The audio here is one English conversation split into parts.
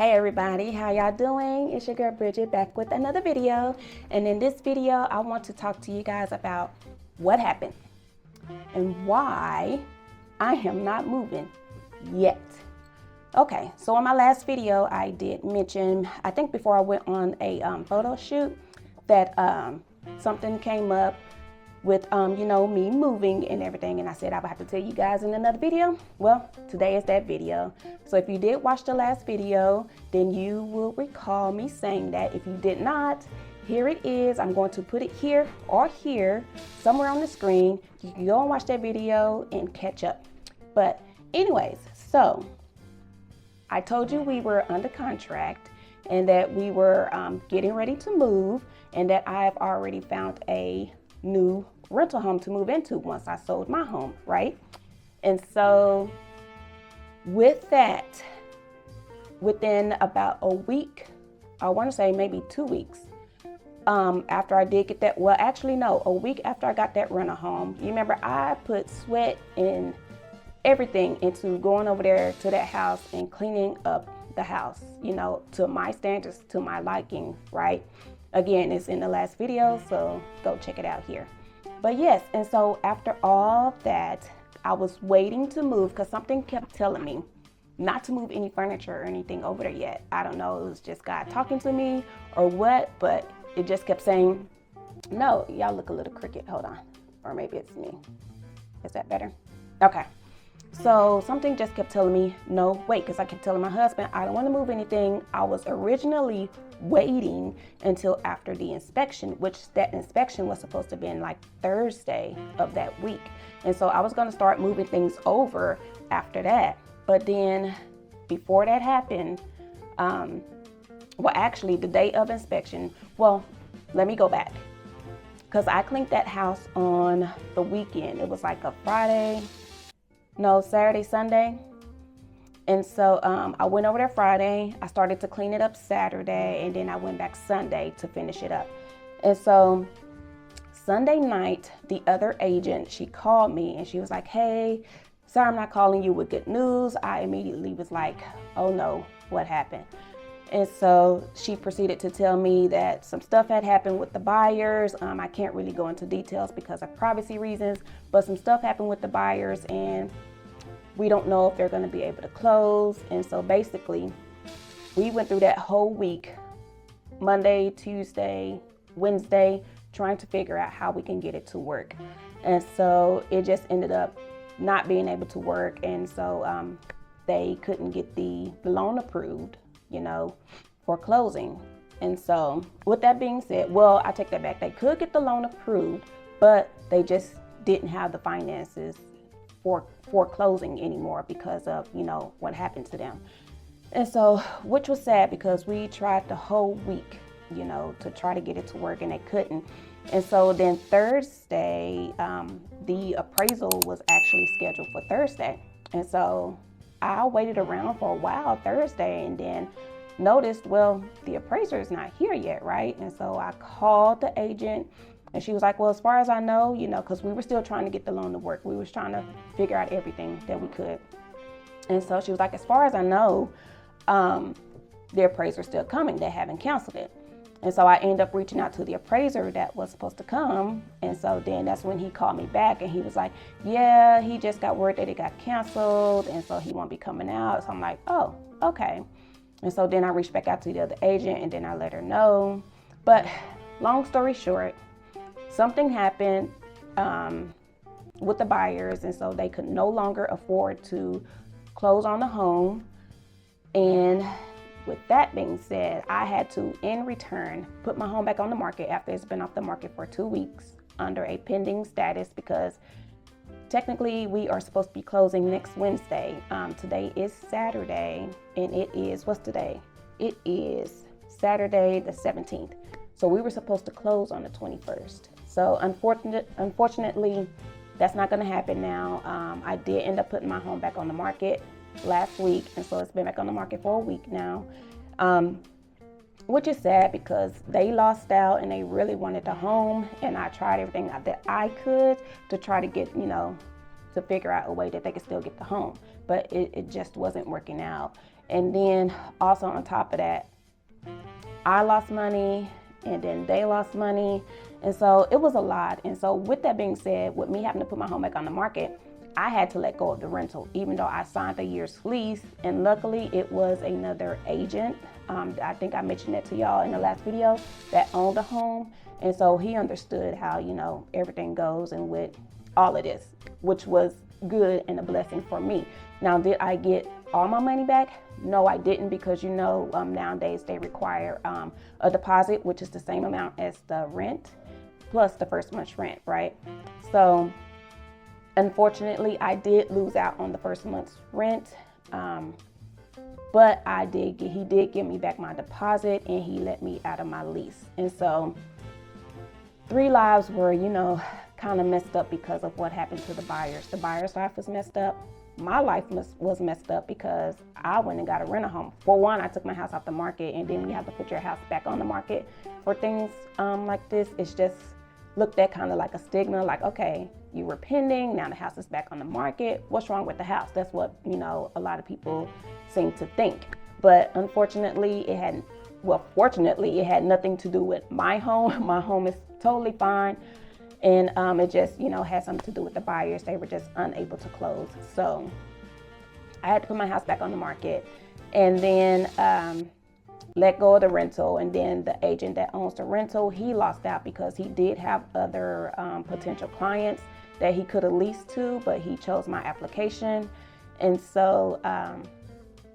Hey everybody, how y'all doing? It's your girl Bridget back with another video. And in this video, I want to talk to you guys about what happened and why I am not moving yet. Okay, so in my last video, I did mention, I think before I went on a photo shoot, that something came up with me moving and everything, and I said I would have to tell you guys in another video. Well, today is that video. So if you did watch the last video, then you will recall me saying that. If you did not, here it is. I'm going to put it here or here somewhere on the screen. You can go and watch that video and catch up. But anyways, so I told you we were under contract and that we were getting ready to move, and that I've already found a new rental home to move into once I sold my home, right? And so with that, within about a week, I want to say maybe 2 weeks, after I did get that, well, actually no, a week after I got that rental home, you remember I put sweat and everything into going over there to that house and cleaning up the house, to my standards, to my liking, right? Again, it's in the last video, so go check it out here. But yes, and so after all that, I was waiting to move because something kept telling me not to move any furniture or anything over there yet. I don't know, it was just God talking to me or what, but it just kept saying, no. Y'all look a little crooked, hold on. Or maybe it's me. Is that better? Okay. So something just kept telling me, no, wait, because I kept telling my husband, I don't want to move anything. I was originally waiting until after the inspection, which that inspection was supposed to be in like Thursday of that week. And so I was going to start moving things over after that. But then before that happened, actually the day of inspection, well, let me go back. Because I cleaned that house on the weekend. It was like a Saturday, Sunday. And so I went over there Friday. I started to clean it up Saturday, and then I went back Sunday to finish it up. And so Sunday night, the other agent, she called me and she was like, hey, sorry, I'm not calling you with good news. I immediately was like, oh no, what happened? And so she proceeded to tell me that some stuff had happened with the buyers. I can't really go into details because of privacy reasons, but some stuff happened with the buyers and we don't know if they're going to be able to close. And so basically, we went through that whole week, Monday, Tuesday, Wednesday, trying to figure out how we can get it to work. And so it just ended up not being able to work. And so they couldn't get the loan approved, for closing. And so with that being said, well, I take that back. They could get the loan approved, but they just didn't have the finances for closing anymore because of, what happened to them. And so, which was sad because we tried the whole week, to try to get it to work and they couldn't. And so then Thursday, the appraisal was actually scheduled for Thursday. And so I waited around for a while Thursday and then noticed, well, the appraiser is not here yet, right? And so I called the agent and she was like, well, as far as I know, because we were still trying to get the loan to work. We was trying to figure out everything that we could. And so she was like, as far as I know, the appraiser's still coming. They haven't canceled it. And so I ended up reaching out to the appraiser that was supposed to come. And so then that's when he called me back and he was like, yeah, he just got word that it got canceled. And so he won't be coming out. So I'm like, oh, okay. And so then I reached back out to the other agent and then I let her know. But long story short, something happened with the buyers. And so they could no longer afford to close on the home. And with that being said, I had to, in return, put my home back on the market after it's been off the market for 2 weeks under a pending status because technically we are supposed to be closing next Wednesday. Today is Saturday and it is, what's today? It is Saturday the 17th. So we were supposed to close on the 21st. So unfortunately, that's not going to happen now. I did end up putting my home back on the market last week, and so it's been back on the market for a week now, which is sad because they lost out and they really wanted the home, and I tried everything that I could to try to get, to figure out a way that they could still get the home, but it just wasn't working out. And then also on top of that, I lost money, and then they lost money. And so it was a lot. And so with that being said, with me having to put my home back on the market, I had to let go of the rental, even though I signed a year's lease. And luckily it was another agent. I think I mentioned that to y'all in the last video, that owned the home. And so he understood how, you know, everything goes and with all of this, which was good and a blessing for me. Now, did I get all my money back? No, I didn't, because you know, nowadays they require a deposit, which is the same amount as the rent plus the first month's rent, right? So unfortunately, I did lose out on the first month's rent, but he did give me back my deposit, and he let me out of my lease. And so 3 lives were, you know, kind of messed up because of what happened to the buyers. The buyer's life was messed up. My life was messed up because I went and got a rental home. For one, I took my house off the market, and then you have to put your house back on the market for things like this. It's just looked at kind of like a stigma, like, okay, you were pending, now the house is back on the market. What's wrong with the house? That's what, you know, a lot of people seem to think. But unfortunately, fortunately, it had nothing to do with my home. My home is totally fine. And it just, you know, had something to do with the buyers. They were just unable to close. So I had to put my house back on the market, and then let go of the rental. And then the agent that owns the rental, he lost out because he did have other potential clients that he could have leased to, but he chose my application. And so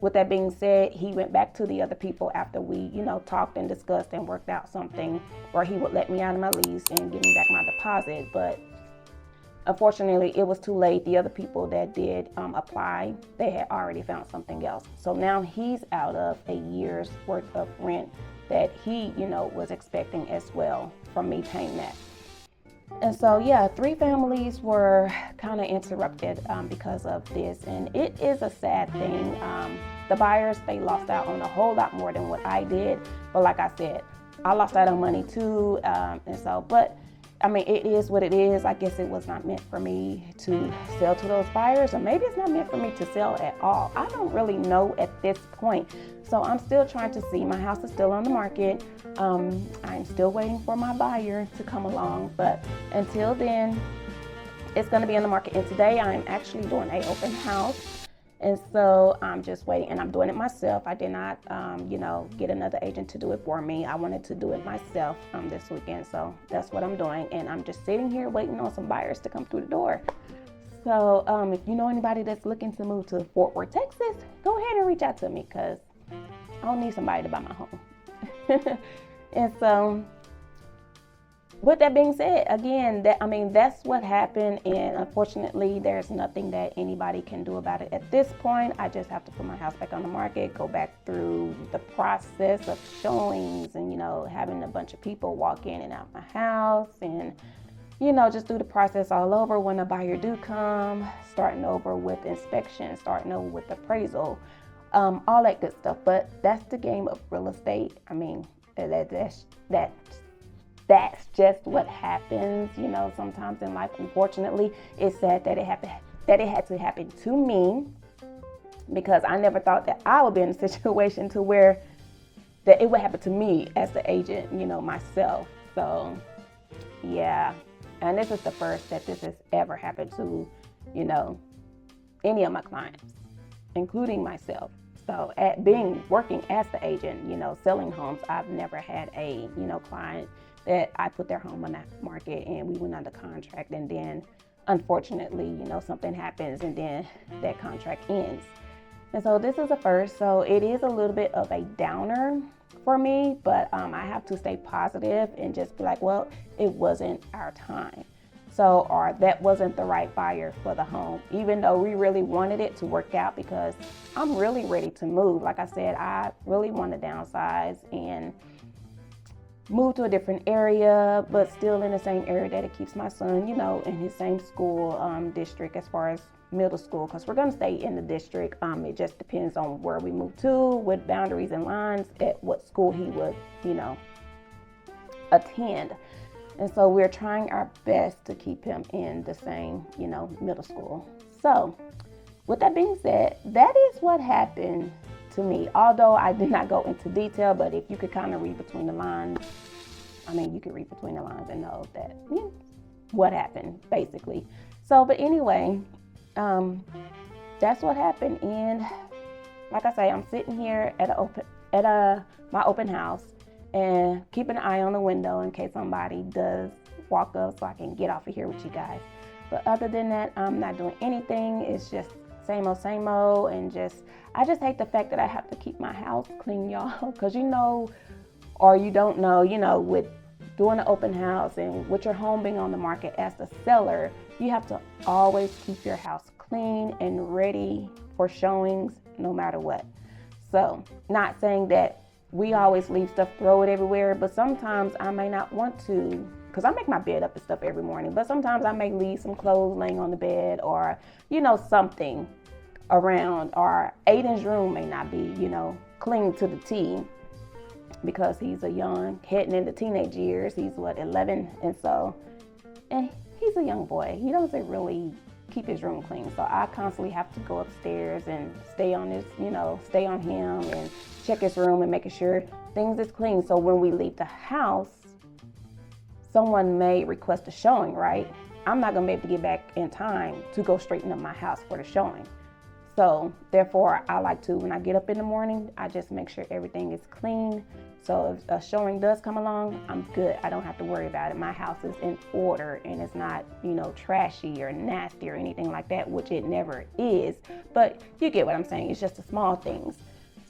with that being said, he went back to the other people after we, you know, talked and discussed and worked out something where he would let me out of my lease and give me back my deposit. But unfortunately, it was too late. The other people that did apply, they had already found something else. So now he's out of a year's worth of rent that he, you know, was expecting as well from me paying that. And so, yeah, 3 families were kind of interrupted because of this. And it is a sad thing. The buyers, they lost out on a whole lot more than what I did. But like I said, I lost out on money too. And so, but I mean, it is what it is. I guess it was not meant for me to sell to those buyers, or maybe it's not meant for me to sell at all. I don't really know at this point. So I'm still trying to see. My house is still on the market. I'm still waiting for my buyer to come along. But until then, it's going to be on the market. And today I'm actually doing an open house. And so I'm just waiting, and I'm doing it myself. I did not, you know, get another agent to do it for me. I wanted to do it myself this weekend. So that's what I'm doing. And I'm just sitting here waiting on some buyers to come through the door. So if you know anybody that's looking to move to Fort Worth, Texas, go ahead and reach out to me, because I don't need somebody to buy my home. And so with that being said, again, that's what happened. And unfortunately, there's nothing that anybody can do about it at this point. I just have to put my house back on the market, go back through the process of showings and, you know, having a bunch of people walk in and out my house, and, you know, just do the process all over when a buyer do come, starting over with inspection, starting over with appraisal, all that good stuff. But that's the game of real estate. I mean, that's just what happens, you know, sometimes in life. Unfortunately, it's sad that it had to happen to me, because I never thought that I would be in a situation to where that it would happen to me as the agent, you know, myself. So yeah, and this is the first that this has ever happened to, you know, any of my clients, including myself. So working as the agent, you know, selling homes, I've never had a, you know, client that I put their home on that market and we went under contract, and then unfortunately, you know, something happens and then that contract ends. And so this is a first. So it is a little bit of a downer for me, but I have to stay positive and just be like, well, it wasn't our time. So, or that wasn't the right buyer for the home, even though we really wanted it to work out, because I'm really ready to move. Like I said, I really want to downsize and move to a different area, but still in the same area that it keeps my son, you know, in his same school district as far as middle school, because we're going to stay in the district. It just depends on where we move to, with boundaries and lines at what school he would, you know, attend. And so we're trying our best to keep him in the same, you know, middle school. So with that being said, that is what happened to me. Although I did not go into detail, but if you could kind of read between the lines, I mean, you could read between the lines and know that what happened, basically. So, but anyway, that's what happened. And like I say, I'm sitting here at my open house and keeping an eye on the window in case somebody does walk up so I can get off of here with you guys. But other than that, I'm not doing anything. It's just same old, and I just hate the fact that I have to keep my house clean, y'all, because or you don't know, with doing an open house and with your home being on the market as the seller, you have to always keep your house clean and ready for showings no matter what. So, not saying that we always leave stuff, throw it everywhere, but sometimes I may not want to, because I make my bed up and stuff every morning, but sometimes I may leave some clothes laying on the bed, or, something around, or Aiden's room may not be, clean to the T, because he's heading into teenage years. He's 11, and he's a young boy. He doesn't really keep his room clean. So I constantly have to go upstairs and stay on him and check his room and making sure things is clean. So when we leave the house, someone may request a showing, right? I'm not gonna be able to get back in time to go straighten up my house for the showing. So therefore, I like to, when I get up in the morning, I just make sure everything is clean. So if a showing does come along, I'm good. I don't have to worry about it. My house is in order and it's not, trashy or nasty or anything like that, which it never is. But you get what I'm saying. It's just the small things.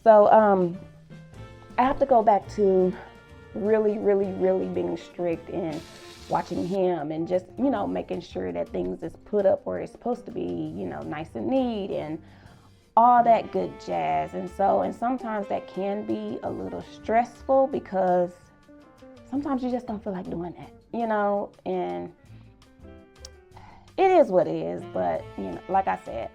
So I have to go back to really, really, really being strict and watching him and just, making sure that things is put up where it's supposed to be, nice and neat and all that good jazz. And sometimes that can be a little stressful because sometimes you just don't feel like doing that, and it is what it is. But, like I said,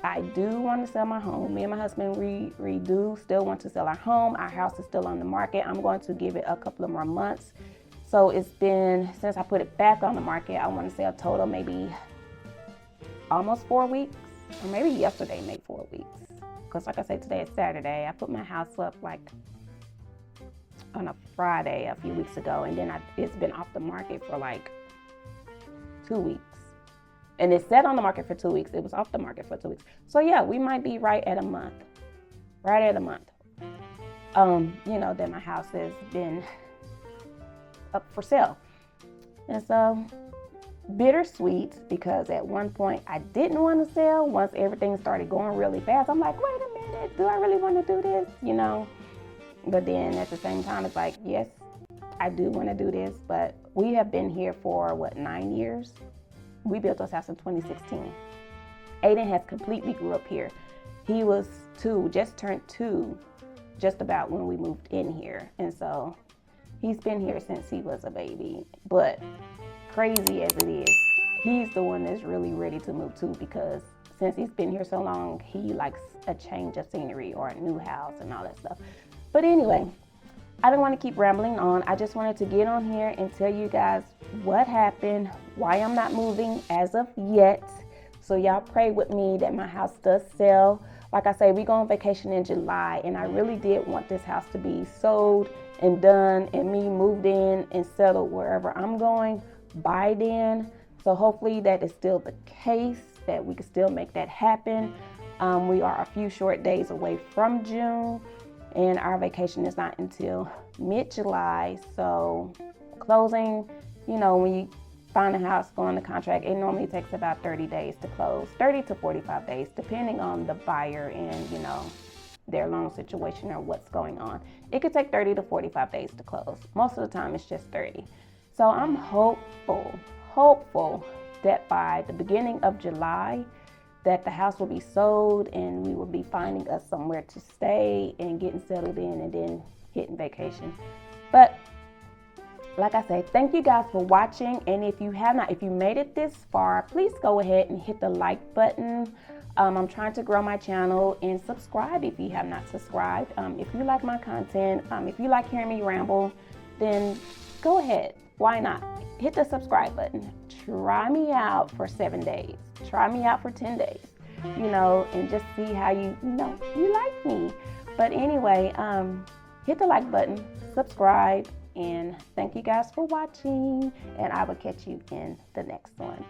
I do want to sell my home. Me and my husband, we do still want to sell our home. Our house is still on the market. I'm going to give it a couple of more months. So it's been, since I put it back on the market, I want to say a total maybe almost 4 weeks, or maybe yesterday made 4 weeks. Because like I said, today is Saturday. I put my house up like on a Friday a few weeks ago, and then it's been off the market for like 2 weeks. And it sat on the market for 2 weeks. It was off the market for 2 weeks. So yeah, we might be right at a month. That my house has been up for sale. And so bittersweet, because at one point I didn't want to sell. Once everything started going really fast, I'm like, wait a minute, do I really want to do this? But then at the same time, it's like, yes, I do want to do this. But we have been here for 9 years. We built this house in 2016. Aiden has completely grew up here. He was 2, just turned 2, just about when we moved in here. And so he's been here since he was a baby. But crazy as it is, he's the one that's really ready to move too, because since he's been here so long, he likes a change of scenery or a new house and all that stuff. But anyway, I don't want to keep rambling on. I just wanted to get on here and tell you guys what happened, why I'm not moving as of yet. So y'all pray with me that my house does sell. Like I say, we go on vacation in July, and I really did want this house to be sold and done and me moved in and settled wherever I'm going by then. So hopefully that is still the case, that we can still make that happen. We are a few short days away from June, and our vacation is not until mid-July. So closing, when you find a house, go on the contract, it normally takes about 30 days to close, 30 to 45 days, depending on the buyer and, their loan situation or what's going on. It could take 30 to 45 days to close. Most of the time it's just 30. So I'm hopeful that by the beginning of July, that the house will be sold and we will be finding us somewhere to stay and getting settled in and then hitting vacation. But like I say, thank you guys for watching. And if you made it this far, please go ahead and hit the like button. I'm trying to grow my channel, and subscribe if you have not subscribed. If you like my content, if you like hearing me ramble, then go ahead. Why not? Hit the subscribe button. Try me out for 7 days. Try me out for 10 days, and just see how you like me. But anyway, hit the like button, subscribe, and thank you guys for watching. And I will catch you in the next one.